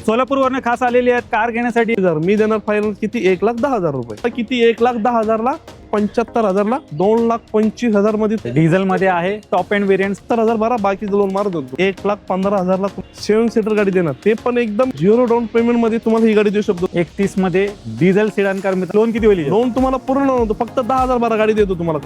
सोलापूरवरून खास आलेली आहेत कार घेण्यासाठी. मी देणार फायनल किती 1,10,000 रुपये. किती 1,10,000 ला 75,000 ला 2,25,000 मध्ये डिझेल मध्ये आहे. टॉप एंड व्हेरियंट 70,000 भरा, बाकी लोन मारत होतो. 1,15,000 ला 7 सीटर गाडी देणार, ते पण एकदम 0 डाऊन पेमेंट मध्ये तुम्हाला ही गाडी देऊ शकतो. 31 मध्ये डिझेल सेडान कार. लोन किती होईल? लोन तुम्हाला पूर्ण होतो, फक्त 10,000 भरा गाडी देतो तुम्हाला.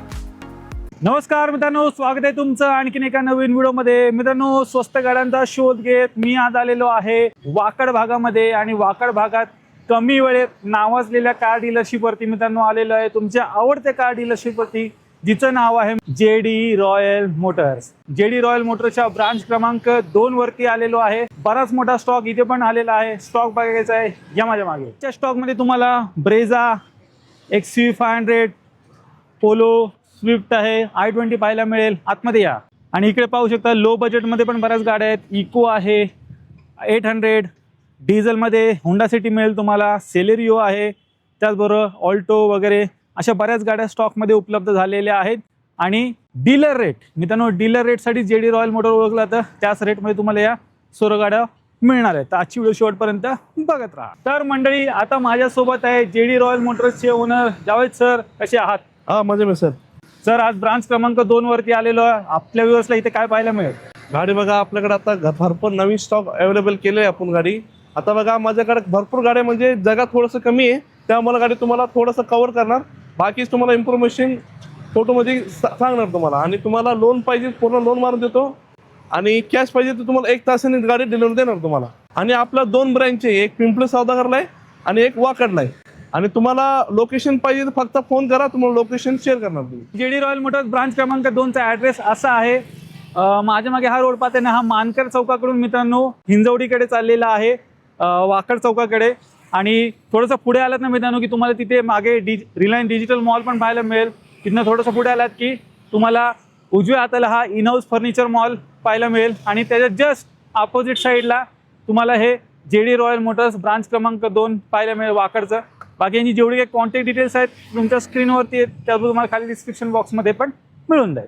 नमस्कार मित्रांनो, स्वागत आहे तुमचं आणखीन एका नवीन व्हिडिओ मध्ये. मित्रांनो, स्वस्त गाड्यांचा शोध घेत मी आज आलेलो आहे वाकड भागामध्ये, आणि वाकड भागात कमी वेळेत नावाजलेल्या कार डीलरशिप वरती मित्रांनो आलेलो आहे. तुमच्या आवडत्या कार डीलरशिप वरती, जिचं नाव आहे JD royal Motors. JD royal मोटर्सच्या ब्रांच क्रमांक 2 वरती आलेलो आहे. बराच मोठा स्टॉक इथे पण आलेला आहे. स्टॉक बघायचा आहे या माझ्या मागे. त्या स्टॉक मध्ये तुम्हाला ब्रेझा, XUV 500, पोलो, स्विफ्ट आहे, i20 पाहायला मिळेल. आतमध्ये या. आणि इकडे पाहू शकता लो बजेटमध्ये पण बऱ्याच गाड्या आहेत. इको आहे 800, डिझेलमध्ये होंडा सिटी मिळेल तुम्हाला, सेलेरिओ आहे, त्याचबरोबर ऑल्टो वगैरे अशा बऱ्याच गाड्या स्टॉकमध्ये उपलब्ध झालेल्या आहेत. आणि डीलर रेट मित्रांनो, डीलर रेटसाठी जेडी रॉयल मोटर ओळखला तर त्याच रेटमध्ये तुम्हाला या सर्व गाड्या मिळणार आहेत. तर आजची व्हिडिओ शेवटपर्यंत बघत राहा. तर मंडळी, आता माझ्यासोबत आहे जेडी रॉयल मोटर्सचे ओनर जावेद सर. कसे आहात? हा, मजे में सर. सर, आज ब्रांच क्रमांक 2 वरती आलेलो आहे. आपल्या व्ह्युअर्सला इथे काय पाहायला मिळेल? गाडी बघा, आपल्याकडे आता भरपूर नवीन स्टॉक अवेलेबल केले आपण गाडी. आता बघा, माझ्याकडे भरपूर गाड्या, म्हणजे जगात थोडंसं कमी आहे, त्यामुळे गाडी तुम्हाला थोडंसं कव्हर करणार. बाकीच तुम्हाला इन्फॉर्मेशन फोटोमध्ये सांगणार तुम्हाला. आणि तुम्हाला लोन पाहिजे पूर्ण लोन मारून देतो, आणि कॅश पाहिजे तर तुम्हाला 1 तासाने गाडी डिलिव्हरी देणार तुम्हाला. आणि आपल्या 2 ब्रँच आहे, एक पिंपळे सौदागरला आहे आणि एक वाकडला आहे. आणि तुम्हाला लोकेशन पाहिजे तर फक्त फोन करा, तुम्हाला लोकेशन शेअर करणार तुम्ही. जेडी रॉयल मोटर्स ब्रांच क्रमांक 2चा ॲड्रेस असा आहे. माझ्या मागे हा रोड पाहते ना, हा मानकर चौकाकडून मित्रांनो हिंजवडीकडे चाललेला आहे, वाकड चौकाकडे. आणि थोडंसं पुढे आलात ना मित्रांनो की तुम्हाला तिथे मागे रिलायन्स डिजिटल मॉल पण पाहायला मिळेल. तिथनं थोडंसं पुढे आलात की तुम्हाला उजव्या हाताला हा इनहाऊस फर्निचर मॉल पाहायला मिळेल. आणि त्याच्या जस्ट अपोजिट साईडला तुम्हाला हे जेडी रॉयल मोटर्स ब्रांच क्रमांक 2 पाहायला मिळेल वाकडचं. बाकी यांची जेवढी काही कॉन्टॅक्ट डिटेल्स आहेत तुमच्या स्क्रीनवरती आहेत, त्याबरोबर तुम्हाला खाली डिस्क्रिप्शन बॉक्समध्ये पण मिळून जाईल.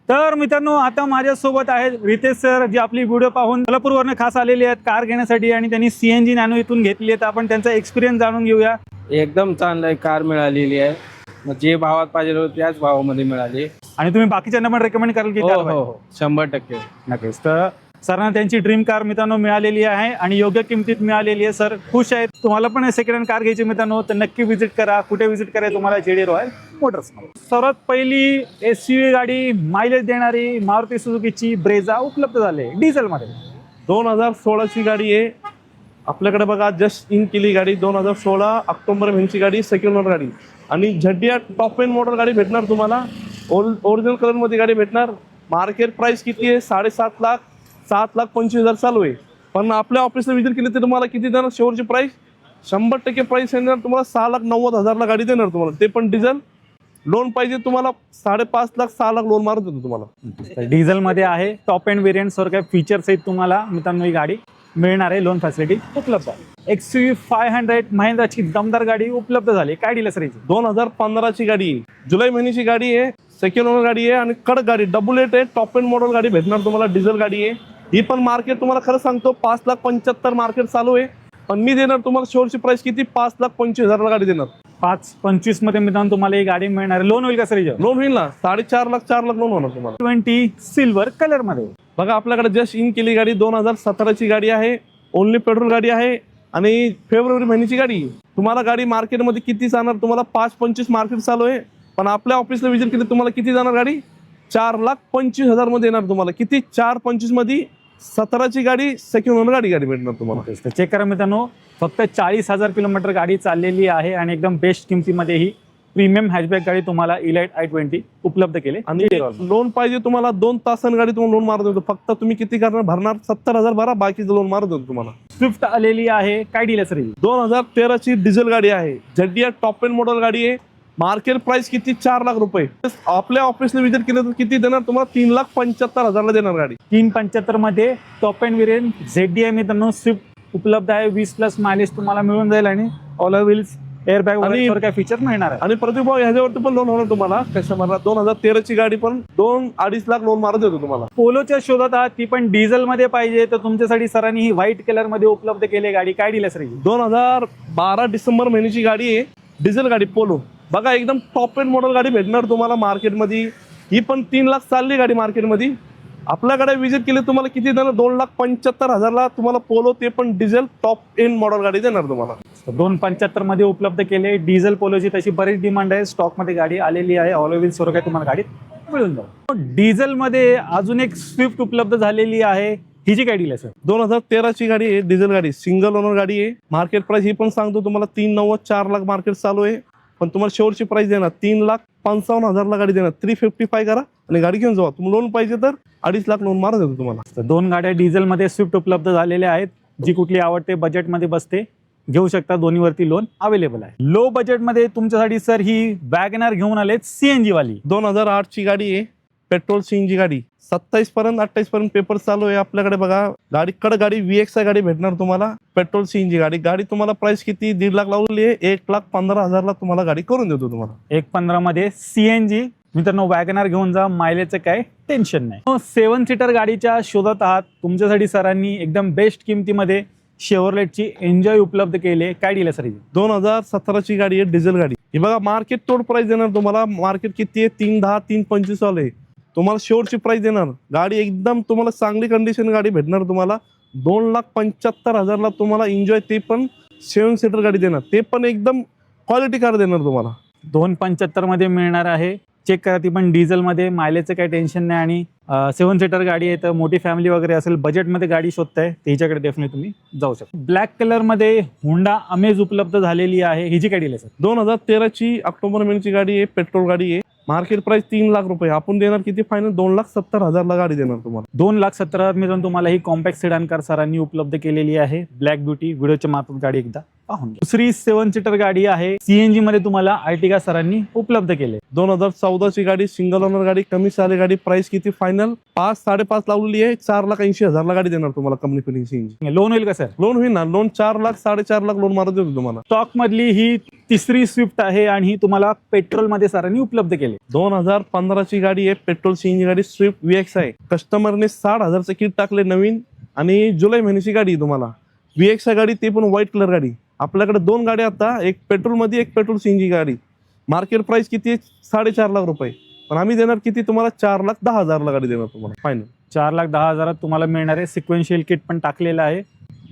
तर मित्रांनो, आता माझ्यासोबत आहेत रितेश सर, जे आपली व्हिडिओ पाहून सोलापूरवरून खास आलेले आहेत कार घेण्यासाठी, आणि त्यांनी CNG नॅनो इथून घेतली आहे. तर आपण त्यांचा एक्सपिरियन्स जाणून घेऊया. एकदम चांगली कार मिळालेली आहे. मग जे भावात पाहिजे होतं त्याच भावामध्ये मिळाली. आणि तुम्ही बाकीच्यांना पण रेकमेंड कराल की? हो हो हो, 100%. नक्कीच. तर सरांना त्यांची ड्रीम कार मित्रांनो मिळालेली आहे, आणि योग्य किमतीत मिळालेली आहे. सर खुश आहेत. तुम्हाला पण सेकंड हँड कार घ्यायची मित्रांनो तर नक्की व्हिजिट करा. कुठे व्हिजिट करा? तुम्हाला जेडी रॉयल मोटर्स. सर्वात पहिली SUV गाडी, मायलेज देणारी मारुती सुझुकीची ब्रेझा उपलब्ध झाली डिझेलमध्ये. 2016ची गाडी आहे आपल्याकडे. बघा, जस्ट इन केली गाडी. 2016 ऑक्टोबर महिन्याची गाडी, सेकंड ओनर गाडी. आणि झड्डिया टॉप एंड मॉडेल गाडी भेटणार तुम्हाला. ओरिजिनल कलर मध्ये गाडी भेटणार. मार्केट प्राइस किती आहे? 7.5 लाख, 7,25,000 चालू आहे. पण आपल्या ऑफिसला विजिट केली तर तुम्हाला किती देणार? शेवटची प्राइस 100% प्राइस येणार तुम्हाला 6,90,000 ला गाडी देणार तुम्हाला, ते पण डिझेल. लोन पाहिजे तुम्हाला 5.5 लाख 6 लाख लोन मारत होतो तुम्हाला. डिझेलमध्ये आहे. टॉप एंड व्हेरियंट सर्व काही फीचर्स आहेत तुम्हाला मित्रांनो ही गाडी मिळणार आहे. लोन फॅसिलिटी उपलब्ध आहे. XUV 500 महिंद्राची दमदार गाडी उपलब्ध झाली. काय डील सर? 2015ची गाडी आहे, जुलै महिन्याची गाडी आहे, सेकंड ओनर गाडी आहे, आणि कडक गाडी, डबल एट आहे, टॉप एंड मॉडेल गाडी भेटणार तुम्हाला. डिझेल गाडी आहे ही पण. मार्केट तुम्हाला खरं सांगतो 5,75,000 मार्केट चालू आहे. पण मी देणार तुम्हाला शेवटची प्राइस किती? 5,25,000 गाडी देणार. 5.25 मध्ये मित्रांनो तुम्हाला ही गाडी मिळणार. लोन होईल का सर? लोन होईल ना, 4.5 लाख 4 लाख लोन होणार तुम्हाला. 20 सिल्वर कलर मध्ये. बघा, आपल्याकडे जस्ट इन केली गाडी, 2017ची गाडी आहे, ओनली पेट्रोल गाडी आहे, आणि फेब्रुवारी महिन्याची गाडी. तुम्हाला गाडी मार्केटमध्ये किती जाणार? तुम्हाला 5.25 मार्केट चालू आहे. पण आपल्या ऑफिसला विजिट केली तुम्हाला किती जाणार गाडी? 4,25,000 मध्ये येणार तुम्हाला. किती? 4.25 मध्ये 17ची गाडी, सेकंड ओनर गाडी भेटणार तुम्हाला. चेक करा मित्रांनो, फक्त 40,000 किलोमीटर गाडी चाललेली आहे, आणि एकदम बेस्ट किमतीमध्ये ही प्रीमियम हॅचबॅक गाडी तुम्हाला इलाइट i20 उपलब्ध केले. आणि लोन पाहिजे तुम्हाला 2 तासांनी गाडी तुम्हाला लोन मारत होतो. फक्त तुम्ही किती करणार? भरणार 70,000 भरा, बाकीचं लोन मारत होतो तुम्हाला. स्विफ्ट आलेली आहे. काय डील सर? 2013ची डिझेल गाडी आहे, झड्डिया टॉप एंड मॉडेल गाडी आहे. मार्केट प्राइस किती? 4 लाख रुपये. आपल्या ऑफिसला विजिट केलं तर किती देणार तुम्हाला? 3,75,000 ला देणार गाडी. 3.75 मध्ये टॉप एंड व्हेरियंट ZDI मित्रांनो स्विफ्ट उपलब्ध आहे. 20+ मायलेज तुम्हाला मिळून जाईल, आणि ऑल व्हील्स एअरबॅग आणि- वगैरे काय फीचर मिळणार आहे. आणि प्रदीप भाऊ ह्याच्यावरती पण लोन होणार तुम्हाला. कस्टमरला 2013ची गाडी पण 2-2.5 लाख लोन मारत देतो तुम्हाला. पोलोच्या शोधात आहात, ती पण डिझेल मध्ये पाहिजे, तर तुमच्यासाठी सरांनी ही व्हाईट कलर मध्ये उपलब्ध केली गाडी. काय डील आहे सर? 2012 डिसेंबर महिन्याची गाडी आहे, डिझेल गाडी पोलो. बघा एकदम टॉप एंड मॉडेल गाडी भेटणार तुम्हाला मार्केटमध्ये. ही पण 3 लाख चालली गाडी मार्केटमध्ये. आपल्याकडे विजिट केली तुम्हाला किती देणार? 2,75,000ला तुम्हाला पोलो, ते पण डिझेल टॉप एंड मॉडेल गाडी देणार तुम्हाला. 275 मध्ये उपलब्ध केले डिझेल पोलोची. तशी बरीच डिमांड आहे, स्टॉक मध्ये गाडी आलेली आहे. ऑल व्हील सर्व काही तुम्हाला गाडीत मिळून जाऊ. डिझेल मध्ये अजून एक स्विफ्ट उपलब्ध झालेली आहे. हिची काय डील आहे सर? 2013ची गाडी आहे, डिझेल गाडी, सिंगल ओनर गाडी आहे. मार्केट प्राइस ही पण सांगतो तुम्हाला 3,90,000 4 लाख मार्केट चालू आहे. पण तुम्हाला शेवटची प्राइस देणार 3,55,000ला गाडी देणार. 355 करा आणि गाडी घेऊन जावा. तुम्हाला लोन पाहिजे तर 2.5 लाख लोन मारा देतो तुम्हाला. तर 2 गाड्या डिझेल मध्ये स्विफ्ट उपलब्ध झालेल्या आहेत. जी कुठली आवडते बजेटमध्ये बसते घेऊ शकता. दोन्हीवरती लोन अवेलेबल आहे. लो बजेटमध्ये तुमच्यासाठी सर ही वॅगनर घेऊन आले सीएनजी वाली. 2008ची गाडी आहे, पेट्रोल सीएनजी गाडी. 27 पर्यंत 28 पर्यंत पेपर चालू आहे आपल्याकडे. बघा गाडी VXI गाडी भेटणार तुम्हाला, पेट्रोल सीएनजी गाडी. गाडी तुम्हाला प्राइस किती? 1.5 लाख लावलेली आहे. 1,15,000ला तुम्हाला गाडी करून देतो तुम्हाला. 1.15 मध्ये सीएनजी. मित्रांनो वॅगनर घेऊन जा, मायलेजचं काय टेन्शन नाही. 7 सीटर गाडीच्या शोधात आहात, तुमच्यासाठी सरांनी एकदम बेस्ट किमतीमध्ये शेवरलेटची एन्जॉय उपलब्ध केली. काय डील आहे सर? 2017ची गाडी आहे, डिझेल गाडी. ही बघा मार्केट तोड प्राइस देणार तुम्हाला. मार्केट किती आहे? 310 325 वाले. तुम्हाला शेवटची प्राइस देणार. गाडी एकदम तुम्हाला चांगली कंडिशन गाडी भेटणार तुम्हाला. 2,75,000ला तुम्हाला एन्जॉय, ते पण 7 सीटर गाडी देणार. ते पण एकदम क्वालिटी कार देणार तुम्हाला. 2.75 मध्ये मिळणार आहे. चेक करा, ती पण डिझेल मध्ये. मायलेजचं काही टेन्शन नाही. आणि 7 सीटर गाडी आहे, तर मोठी फॅमिली वगैरे असेल, बजेटमध्ये गाडी शोधताय त्याच्याकडे डेफिनेटली तुम्ही जाऊ शकता. ब्लॅक कलर मध्ये हुंडा अमेज उपलब्ध झालेली आहे. हिची काय डील आहे सर? 2013ची ऑक्टोबर महिन्याची गाडी आहे, पेट्रोल गाडी आहे. मार्केट प्राइस 3 लाख रुपये. आपण देणार किती फायनल? 2,70,000ला गाडी देणार तुम्हाला. 2,70,000 मिळून तुम्हाला ही कॉम्पॅक्ट सेडान कार सरांनी उपलब्ध केलेली आहे. Black beauty. व्हिडिओच्या मार्फत गाडी एकदा पाहून घ्या. दुसरी 7 सीटर गाडी आहे, सीएनजी मध्ये तुम्हाला आर्टिगा सरांनी उपलब्ध केले. 2014ची गाडी, सिंगल ओनर गाडी, कमी साली गाडी. प्राइस किती फायनल? 5-5.5 लावलेली आहे. 4,80,000ला गाडी देणार तुम्हाला कंपनी फिटिंग सीएनजी. लोन होईल का सर? लोन होईल ना. लोन 4 लाख 4.5 लाख लोन मारत देतो तुम्हाला. स्टॉक मधली ही तिसरी स्विफ्ट आहे आणि ही तुम्हाला पेट्रोल मध्ये सरांनी उपलब्ध केली. 2015ची गाडी आहे, पेट्रोल सीएनजी गाडी, स्विफ्ट VXI. कस्टमरने 60,000चं किट टाकले नवीन. आणि जुलै महिन्याची गाडी आहे तुम्हाला. VXI गाडी, ते पण व्हाईट कलर गाडी. आपल्याकडे 2 गाड्या आता, एक पेट्रोल मध्ये, एक पेट्रोल सीएनजी गाडी. मार्केट प्राइस किती आहे? 4.5 लाख रुपये. पण आम्ही देणार किती तुम्हाला? 4,10,000ला गाडी देणार तुम्हाला फायनल. 4,10,000 तुम्हाला मिळणार आहे. सिक्वेन्शियल किट पण टाकलेलं आहे.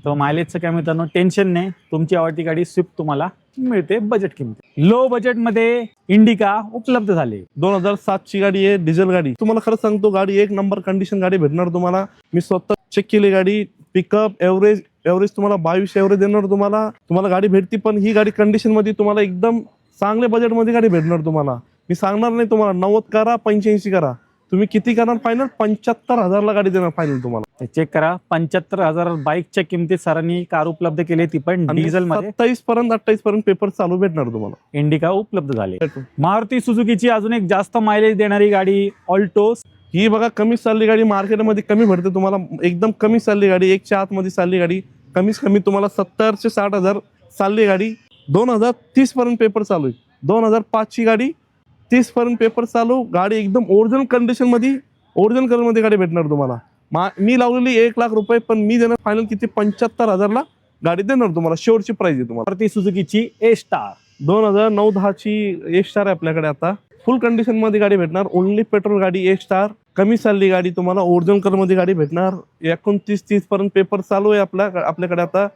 तर मायलेजचं काय मित्रांनो टेन्शन नाही. तुमची आवडती गाडी स्विफ्ट तुम्हाला मिळते बजेट किमती. लो बजेटमध्ये इंडिका उपलब्ध झाली. 2007ची गाडी आहे, डिझेल गाडी. तुम्हाला खरं सांगतो, गाडी 1 नंबर कंडिशन गाडी भेटणार तुम्हाला. मी स्वतः चेक केली गाडी. पिकअप, एव्हरेज तुम्हाला 22 एव्हरेज देणार तुम्हाला. तुम्हाला गाडी भेटती, पण ही गाडी कंडिशन मध्ये तुम्हाला एकदम चांगल्या बजेटमध्ये गाडी भेटणार तुम्हाला. मी सांगणार नाही तुम्हाला 90 करा 85 करा. तुम्ही किती करणार फायनल? 75,000ला गाडी देणार फायनल तुम्हाला. चेक करा, 75,000 बाईकच्या किमतीत सरांनी कार उपलब्ध केली, ती पण डिझेल मध्ये. 27 पर्यंत 28 पर्यंत पेपर चालू भेटणार तुम्हाला. इंडिका उपलब्ध झाले. मारुती सुझुकीची अजून एक जास्त मायलेज देणारी गाडी ऑल्टोस. ही बघा कमी चालली गाडी, मार्केटमध्ये कमी भेटते तुम्हाला. एकदम कमी चालली गाडी, 1च्या आतमध्ये चालली गाडी. कमीत कमी तुम्हाला 70,000 से 60,000 चालली गाडी. 2030 पर्यंत पेपर चालू आहे. 2005ची गाडी, 30 पर्यंत पेपर चालू. गाडी एकदम ओरिजिनल कंडिशन मध्ये, ओरिजिनल कलर मध्ये गाडी भेटणार तुम्हाला. मी लावलेली 1 लाख रुपये, पण मी देणार फायनल किती? 75,000ला गाडी देणार तुम्हाला. शेवटची प्राइस आहे तुम्हाला. मारुती सुझुकीची ए स्टार. 2009-10ची ए स्टार आहे आपल्याकडे आता. फुल कंडिशन मध्ये गाडी भेटणार. ओनली पेट्रोल गाडी, ए स्टार. कमी चालली गाडी तुम्हाला. ओरिजिनल कलर मध्ये गाडी भेटणार. 29-30 पर्यंत पेपर चालू आहे आपल्याकडे आता.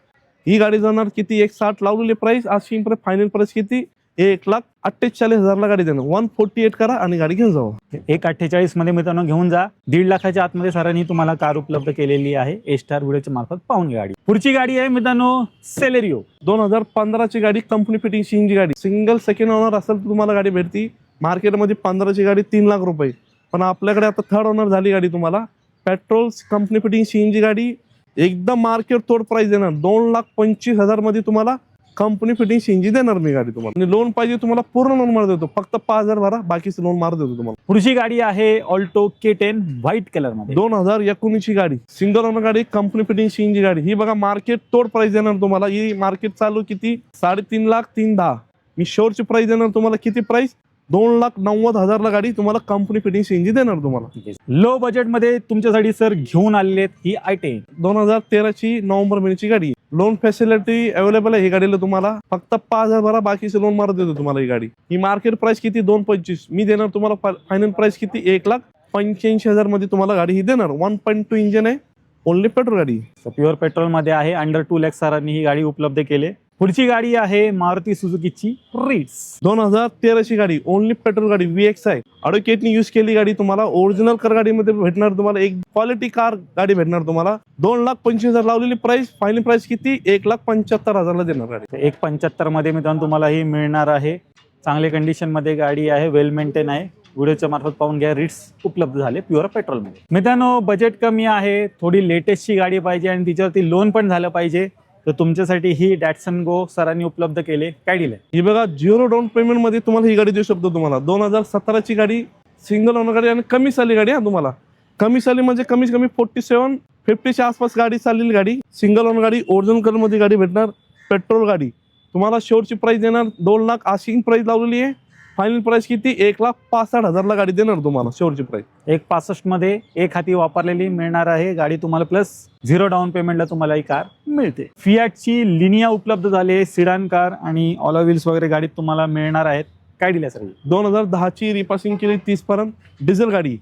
ही गाडी जाणार किती? 1,60 लावलेली प्राइस. अशी फायनल प्राइस किती? 1,48,000ला गाडी देणार. 148 करा आणि गाडी घेऊन जाऊ. 1,48 मध्ये मित्रांनो घेऊन जा. 1.5 लाखाच्या आतमध्ये सरांनी तुम्हाला कार उपलब्ध केलेली आहे. ए स्टार व्हिडिओच्या मार्फत पाहून घ्या गाडी. पुढची गाडी आहे मित्रांनो सेलेरिओ. 2015ची गाडी, कंपनी फिटिंग सीएनजी गाडी. सिंगल सेकंड ओनर असेल तर तुम्हाला गाडी भेटती. मार्केटमध्ये 15ची गाडी 3 लाख रुपये. पण आपल्याकडे आता 3rd ओनर झाली गाडी तुम्हाला. पेट्रोल कंपनी फिटिंग सीएनजी गाडी. एकदम मार्केट तोड प्राइस देणार. 2,25,000 मध्ये तुम्हाला कंपनी फिटिंग सीएनजी देणार मी गाडी तुम्हाला. आणि लोन पाहिजे तुम्हाला पूर्ण लोन मार देतो, फक्त 5,000 भरा, बाकीचं लोन मार देतो तुम्हाला. पुढची गाडी आहे ऑल्टो K10 व्हाईट कलर मध्ये. 2019 ची गाडी, सिंगल ओनर गाडी, कंपनी फिटिंग सीएनजी गाडी. ही बघा मार्केट तोड प्राइस देणार तुम्हाला. ही मार्केट चालू किती 3.5 लाख 310. मी शोरची प्राइस देणार तुम्हाला किती प्राइस 2,90,000 ला गाडी तुम्हाला कंपनी फिटिंग सीएनजी देणार तुम्हाला. लो बजेट मध्ये तुमच्यासाठी सर घेऊन आलेले आहेत ही i10 2013 ची नोव्हेंबर महिन्याची गाडी. लोन फॅसिलिटी अवेलेबल आहे ही गाडीला तुम्हाला. फक्त 5,000 भरा, बाकीचे लोन मार देतो तुम्हाला ही गाडी. ही मार्केट प्राइस किती 2.25. मी देणार तुम्हाला फायनल प्राइस किती 1,85,000 मध्ये तुम्हाला गाडी ही देणार. 1.2 इंजिन आहे, ओनली पेट्रोल गाडी. प्युअर पेट्रोल मध्ये आहे. अंडर 2 लाख सरांनी ही गाडी उपलब्ध केली. पुढची गाडी आहे मारुती सुझुकीची रिट्स. 2013 ची गाडी, ओनली पेट्रोल गाडी, VX आहे. ॲडव्होकेटनी यूज केली गाडी तुम्हाला. ओरिजिनल कार गाडीमध्ये भेटणार तुम्हाला. एक क्वालिटी कार गाडी भेटणार तुम्हाला. 2,25,000 लावलेली प्राइस. फायनल प्राइस किती 1,75,000 ला देणार गाडी. 1,75 मध्ये मित्रांनो तुम्हाला ही मिळणार आहे. चांगल्या कंडिशन मध्ये गाडी आहे, वेल मेंटेन आहे. व्हिडिओच्या मार्फत पाहून घ्या. रिट्स उपलब्ध झाले प्युअर पेट्रोल मध्ये. मित्रांनो बजेट कमी आहे, थोडी लेटेस्टची गाडी पाहिजे आणि तिच्यावरती लोन पण झालं पाहिजे, तर तुमच्यासाठी ही डॅटसन गो सरांनी उपलब्ध केले. काय दिले ही बघा 0 डाऊन पेमेंट मध्ये तुम्हाला ही गाडी देऊ शकतो तुम्हाला. 2017 ची गाडी, सिंगल ओनर गाडी आणि कमी साली गाडी. हा तुम्हाला कमी साली म्हणजे कमीत कमी 47-50च्या आसपास गाडी चाललेली गाडी. सिंगल ओनर गाडी, ओरिजिनल कलर मध्ये गाडी भेटणार, पेट्रोल गाडी. तुम्हाला शोरची प्राइस देणार 2 लाख 80 प्राइस लावलेली आहे. फायनल प्राइस किती 1,65,000 ला गाडी देणार तुम्हाला. शोरची प्राइस 1,65 मध्ये एक हाती वापरलेली मिळणार आहे गाडी तुम्हाला, प्लस 0 डाऊन पेमेंटला तुम्हाला ही कार मिळते. फियाटची लिनिया उपलब्ध झाली. सिडान कार आणि ऑलो व्हील्स वगैरे गाडीत तुम्हाला मिळणार आहेत. काय दिल्या सर? 2010 ची रिपासिंग केली 30 पर्यंत, डिझेल गाडी.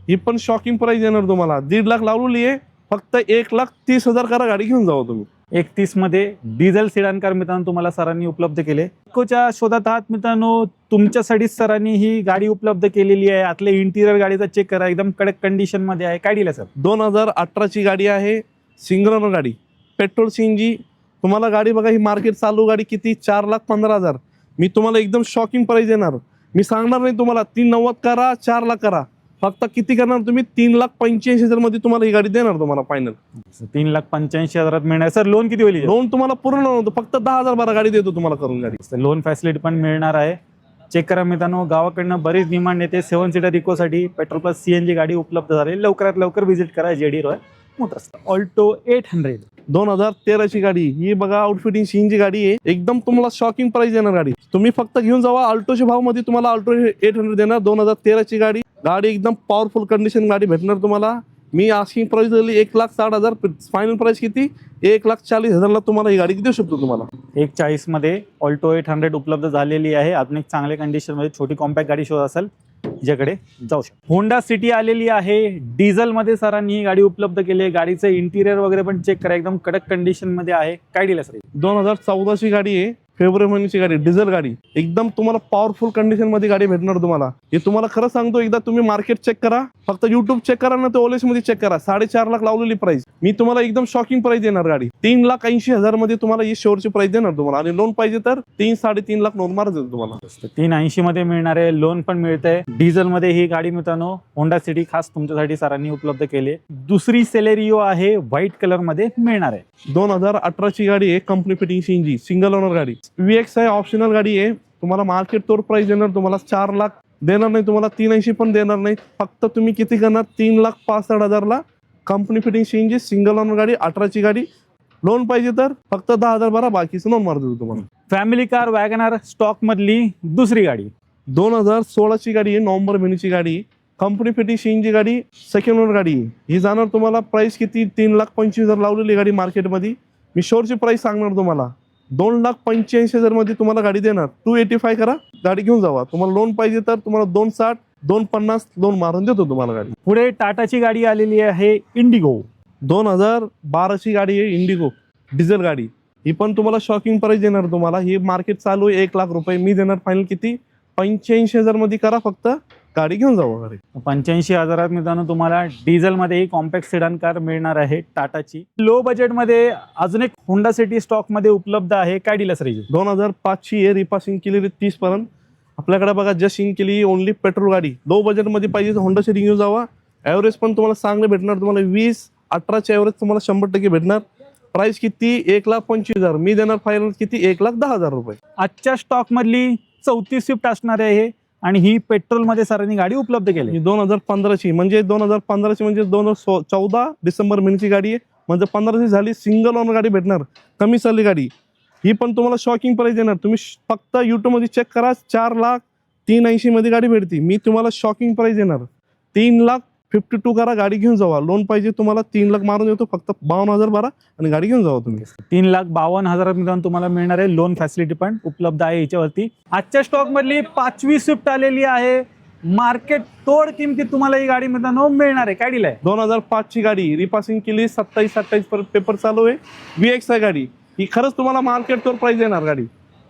ही पण शॉकिंग प्राइस देणार तुम्हाला. 1.5 लाख लावलेली आहे, फक्त 1,30,000 करा गाडी घेऊन जावा तुम्ही. 31 मध्ये डिझेल सिडान कार मित्रांनो तुम्हाला सरांनी उपलब्ध केले. इकोच्या शोधात आहात मित्रांनो, तुमच्यासाठी सरांनी ही गाडी उपलब्ध केलेली आहे. आतले इंटिरियर गाडीचा चेक करा, एकदम कडक कंडिशन मध्ये आहे. काय दिलं सर? 2018 ची गाडी आहे, सिंगल ओनर गाडी, पेट्रोल सीएनजी. तुम्हाला गाडी बघा, ही मार्केट चालू गाडी किती 4,15,000. मी तुम्हाला एकदम शॉकिंग प्राइस देणार. मी सांगणार नाही तुम्हाला 3,90,000 करा 4 लाख करा, फक्त किती करणार तुम्ही 3,85,000 मध्ये तुम्हाला ही गाडी देणार तुम्हाला फायनल. 3,85,000 मिळणार. सर लोन किती होईल? लोन तुम्हाला पूर्ण लोन होतं, फक्त 10,000 भरा, गाडी देतो तुम्हाला करून गाडी. लोन फॅसिलिटी पण मिळणार आहे. चेक करा मित्रांनो, गावाकडनं बरीच डिमांड येते 7 सीटर इकोसाठी. पेट्रोल प्लस CNG गाडी उपलब्ध झाली. लवकरात लवकर व्हिजिट करा JD रॉयल मोटर्स. ऑल्टो 800 2013 ची गाडी. ही बघा आउटफिटिंग सीएनजी गाडी आहे. एकदम तुम्हाला शॉकिंग प्राइस देणार गाडी. तुम्ही फक्त घेऊन जावा. अल्टोच्या भाव मध्ये तुम्हाला अल्टो 800 देणार. 2013 ची गाडी. गाडी एकदम पॉवरफुल कंडिशन गाडी भेटणार तुम्हाला. मी आस्किंग प्राइस दिली 1,60,000. फायनल प्राइस किती 1,40,000 ला तुम्हाला ही गाडी देऊ शकतो तुम्हाला. 1,40 मध्ये ऑल्टो 800 उपलब्ध झालेली आहे. अजून एक चांगल्या कंडिशन मध्ये छोटी कॉम्पॅक्ट गाडी शोध असेल ज्याकडे जाऊ शकतो. होंडा सिटी आलेली आहे. डिझेल मध्ये सरांनी ही गाडी उपलब्ध केली आहे. गाडीचं इंटिरियर वगैरे पण चेक करा, एकदम कडक कंडिशन मध्ये आहे. काय दिलं सर? 2014 ची गाडी आहे, फेब्रुवारी महिन्याची गाडी, डिझेल गाडी. एकदम तुम्हाला पॉवरफुल कंडिशन मध्ये गाडी भेटणार तुम्हाला. हे तुम्हाला खरं सांगतो, एकदा तुम्ही मार्केट चेक करा, फक्त युट्यूब चेक करा ना, तर ओलेस मध्ये चेक करा. 4.5 लाख लावलेली प्राइस. मी तुम्हाला एकदम शॉकिंग प्राइस देणार गाडी. 3,80,000 मध्ये तुम्हाला ही शोरची प्राइस देणार तुम्हाला. आणि लोन पाहिजे तर 3-3.5 लाख लोन मार देतो तुम्हाला. 380 मध्ये मिळणार आहे. लोन पण मिळतंय. डिझेल मध्ये ही गाडी मित्रांनो होंडा सिटी खास तुमच्यासाठी सरांनी उपलब्ध केली. दुसरी सेलेरिओ आहे, व्हाईट कलर मध्ये मिळणार आहे. 2018 ची गाडी आहे, company fitting CNG, single owner गाडी. VX आहे, ऑप्शनल गाडी आहे. तुम्हाला मार्केट तोड प्राइस देणार तुम्हाला. 4 लाख देणार नाही तुम्हाला, 380 पण देणार नाही. फक्त तुम्ही किती करणार 3,65,000 ला company fitting CNG, single owner गाडी, 18 ची गाडी. लोन पाहिजे तर फक्त 10,000 भरा, बाकीचं लोन मार देतो तुम्हाला. फॅमिली कार वॅगनर स्टॉक मधली दुसरी गाडी. 2016 ची गाडी आहे, नोव्हेंबर महिन्याची गाडी. कंपनी फिटिंग सीएनजी गाडी, सेकंड ओनर गाडी. ही जाणार तुम्हाला प्राइस किती 3,25,000 लावलेली गाडी मार्केटमध्ये. मी शोरची प्राइस सांगणार तुम्हाला 2,85,000 मध्ये तुम्हाला गाडी देणार. 285 करा, गाडी घेऊन जावा. तुम्हाला लोन पाहिजे तर तुम्हाला 260, 250 लोन मारून देतो तुम्हाला गाडी. पुढे टाटाची गाडी आलेली आहे, इंडिगो. 2012 ची गाडी आहे, इंडिगो डिझेल गाडी. ही पण तुम्हाला शॉकिंग प्राइस देणार तुम्हाला. ही मार्केट चालू आहे 1 लाख रुपये. मी देणार फायनल किती 85,000 मध्ये करा, फक्त गाडी घेऊन जावा गाडी. 85,000 मित्रांनो तुम्हाला डिझेल मध्ये कॉम्पॅक्ट सेडान कार मिळणार आहे टाटाची. लो बजेट मध्ये अजून एक होंडा सिटी स्टॉक मध्ये उपलब्ध आहे. काय दिलं सर? 2005 ची आहे, रिपासिंग केलेली 30 पर्यंत. आपल्याकडे बघा जस्ट इन केली, ओनली पेट्रोल गाडी. लो बजेट मध्ये पाहिजे तर होंडा सिटी घेऊन जावा. ॲव्हरेज पण तुम्हाला चांगले भेटणार तुम्हाला. 20-18 चे ॲव्हरेज तुम्हाला 100% भेटणार. प्राइस किती 1,25,000, मी देणार फायनल किती 1,10,000 रुपये. आजच्या स्टॉक मधली 34 स्विफ्ट असणार आहे आणि ही पेट्रोल मध्ये सरांनी गाडी उपलब्ध केली. ही 2015ची म्हणजे 2015ची म्हणजे 2014 डिसेंबर महिन्याची गाडी आहे. म्हणजे 15ची झाली, सिंगल ओनर गाडी भेटणार, कमी चालली गाडी. ही पण तुम्हाला शॉकिंग प्राइस देणार. तुम्ही फक्त YouTube मध्ये चेक करा, 4,83,80 मध्ये गाडी भेटते. मी तुम्हाला शॉकिंग प्राइस देणार, 3,52,000 करा, गाडी घेऊन जावा. लोन पाहिजे तुम्हाला 3 लाख मारून देतो, फक्त 52,000 भरा आणि गाडी घेऊन जावा तुम्ही. 3,52,000 मित्रांनो तुम्हाला मिळणार आहे. लोन फॅसिलिटी पण उपलब्ध आहे याच्यावरती. आजच्या स्टॉक मधली 5वी स्विफ्ट आलेली आहे. मार्केट तोड किमतीत तुम्हाला ही गाडी मित्रांनो मिळणार आहे. काय डील आहे? 2005 ची गाडी रिपासिंग केली, 27-28 परत पेपर चालू आहे. VX आहे गाडी. ही खरंच तुम्हाला मार्केट तोड प्राइस देणार गाडी.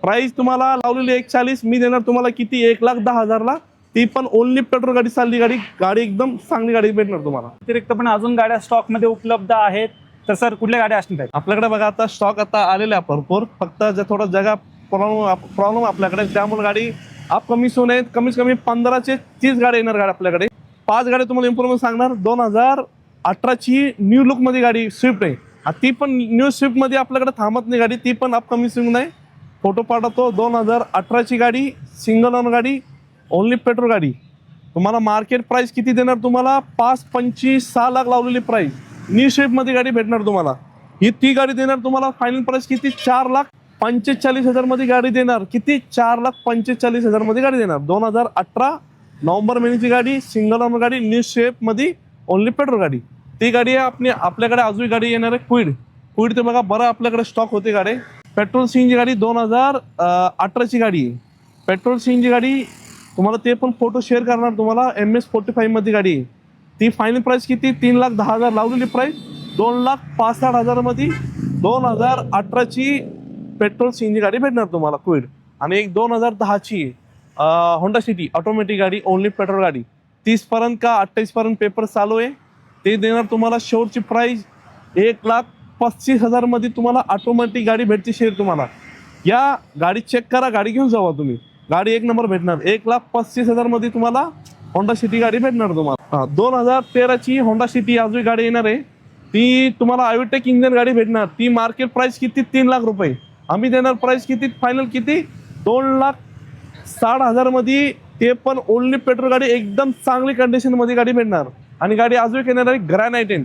प्राइस तुम्हाला लावलेली 1,40, मी देणार तुम्हाला किती 1,10,000 ला. ती पण ओनली पेट्रोल गाडी चालली गाडी. गाडी एकदम चांगली गाडी भेटणार तुम्हाला. अतिरिक्त पण अजून गाड्या स्टॉक मध्ये उपलब्ध आहेत. तर सर कुठल्या गाड्या असणार आहेत आपल्याकडे? बघा आता स्टॉक आता आलेला आहे भरपूर, फक्त जे थोडा जगा प्रॉब्लेम आपल्याकडे, त्यामुळे गाडी अपकमिंग सोन आहेत. कमीत कमी 15 ते 30 गाडी येणार गाडी आपल्याकडे. 5 गाडी तुम्हाला इम्प्रूव्हमेंट सांगणार. 2018ची न्यू लुक मध्ये गाडी स्विफ्ट आहे. ती पण न्यू स्विफ्ट मध्ये आपल्याकडे थांबत नाही गाडी, ती पण अपकमिंग सोन आहे. फोटो पाठवतो. 2018ची गाडी, सिंगल ओनर गाडी, ओनली पेट्रोल गाडी. तुम्हाला मार्केट प्राइस किती देणार? तुम्हाला 5-25-6 लाख लावलेली प्राइस. न्यू स्विफ्ट मध्ये गाडी भेटणार तुम्हाला. ही ती गाडी देणार तुम्हाला फायनल प्राइस किती 4,45,000 मध्ये गाडी देणार. किती 4,45,000 मध्ये गाडी देणार. 2018 नोव्हेंबर महिन्याची गाडी, सिंगल ओनर गाडी, न्यू स्विफ्ट मध्ये ओनली पेट्रोल गाडी. ती गाडी आहे आपल्याकडे. अजून गाडी येणार आहे क्विड ते बघा बरं आपल्याकडे स्टॉक होते गाडी. पेट्रोल सीएनजी गाडी 2018ची गाडी आहे. पेट्रोल सीएनजी गाडी तुम्हाला ते पण फोटो शेअर करणार तुम्हाला. MS45 मध्ये गाडी आहे. ती फायनल प्राइस किती 3,10,000 लावलेली प्राइस. 2,65,000 मध्ये 2018ची पेट्रोल सीएनजी गाडी भेटणार तुम्हाला क्विड. आणि एक 2010ची होंडा सिटी ऑटोमॅटिक गाडी, ओनली पेट्रोल गाडी. 30 पर्यंत का 28 पर्यंत पेपर चालू आहे. ते देणार तुम्हाला. शेवटची प्राइस 1,35,000 मध्ये तुम्हाला ऑटोमॅटिक गाडी भेटते शेअर तुम्हाला. या गाडी चेक करा, गाडी घेऊन जावा तुम्ही. गाडी एक नंबर भेटणार. 1,35,000 मध्ये तुम्हाला होंडा सिटी गाडी भेटणार तुम्हाला. 2013ची होंडा सिटी अजून गाडी येणार आहे. ती तुम्हाला आयोटेक इंजन गाडी भेटणार. ती मार्केट प्राइस किती 3 लाख रुपये. आम्ही देणार प्राइस किती फायनल किती 2,60,000 मध्ये. ते पण ओनली पेट्रोल गाडी, एकदम चांगली कंडिशन मध्ये गाडी भेटणार. आणि गाडी अजून येणार आहे ग्रँड आय10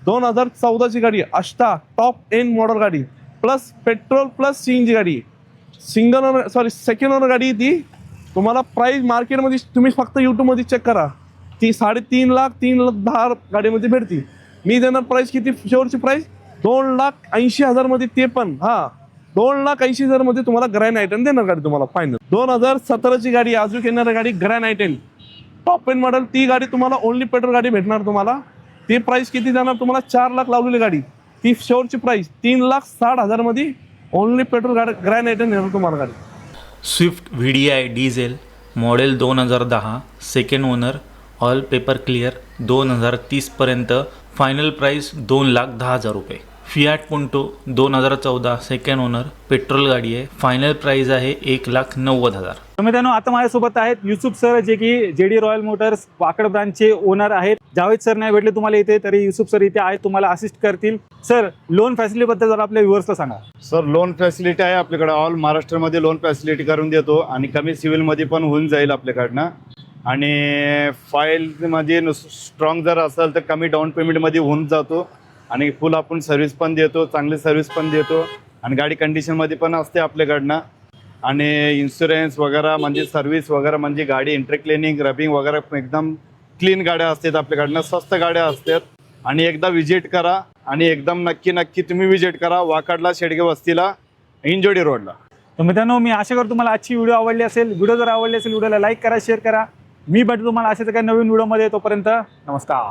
2014ची गाडी. अष्टा टॉप एंड मॉडेल गाडी, प्लस पेट्रोल प्लस सीएनजी गाडी. सिंगल ओनर सेकंड ओनर गाडी. ती तुम्हाला प्राइस मार्केटमध्ये तुम्ही फक्त YouTube मध्ये चेक करा. ती 3.5 लाख 3,10,000 गाडीमध्ये भेटते. मी देणार प्राइस किती शेवटची प्राइस 2,80,000 मध्ये. ते पण 2,80,000 मध्ये तुम्हाला ग्रँड आय10 देणार गाडी तुम्हाला फायनल. 2017ची गाडी अजून येणार गाडी ग्रँड आय10 टॉप एंड मॉडेल. ती गाडी तुम्हाला ओनली पेट्रोल गाडी भेटणार तुम्हाला. ती प्राइस किती जाणार तुम्हाला 4 लाख लावलेली गाडी. ती शेवटची प्राइस 3,60,000 मध्ये ओनली पेट्रोल गाडी ग्रँड आय10 येणार तुम्हाला गाडी. Swift VDI diesel model 2010, second owner, all paper clear, 2030 पर्यंत. फायनल प्राइस 2,10,000 रुपये. Fiat Punto 2014, second owner, petrol गाडी आहे. फायनल प्राइस आहे 1,90,000. मित्रांनो आता माझ्यासोबत आहेत युसुफ सर, जे की JD रॉयल मोटर्स वाकड ब्रांचचे ओनर आहेत. जावेद सर नाही भेटले तुम्हाला इथे, तरी युसुफ सर इथे आहेत, तुम्हाला असिस्ट करतील. सर लोन फॅसिलिटी बद्दल जरा आपल्या व्ह्युअर्सला सांगा. सर लोन फॅसिलिटी आहे आपल्याकडे. ऑल महाराष्ट्रामध्ये लोन फॅसिलिटी करून देतो आणि कमी सिव्हिलमध्ये पण होऊन जाईल आपल्याकडनं. आणि फाईलमध्ये स्ट्रॉंग जर असेल तर कमी डाऊन पेमेंटमध्ये होऊन जातो. आणि फुल आपण सर्व्हिस पण देतो, चांगली सर्व्हिस पण देतो. आणि गाडी कंडिशनमध्ये पण असते आपल्याकडनं. आणि इन्शुरन्स वगैरे म्हणजे सर्व्हिस वगैरे म्हणजे गाडी इंटरक्लिनिंग रबिंग वगैरे एकदम क्लीन गाड्या असतात आपल्याकडनं. स्वस्त गाड्या असतात. आणि एकदा विजिट करा आणि एकदम नक्की तुम्ही विजिट करा वाकडला, शेडगे वस्तीला, इंजोडी रोडला. तर मित्रांनो मी आशा करतो तुम्हाला आजची व्हिडिओ आवडली असेल. व्हिडिओ जर आवडली असेल व्हिडिओला लाईक करा, शेअर करा. मी भेटतो तुम्हाला अशाच काही नवीन व्हिडिओमध्ये. तोपर्यंत नमस्कार.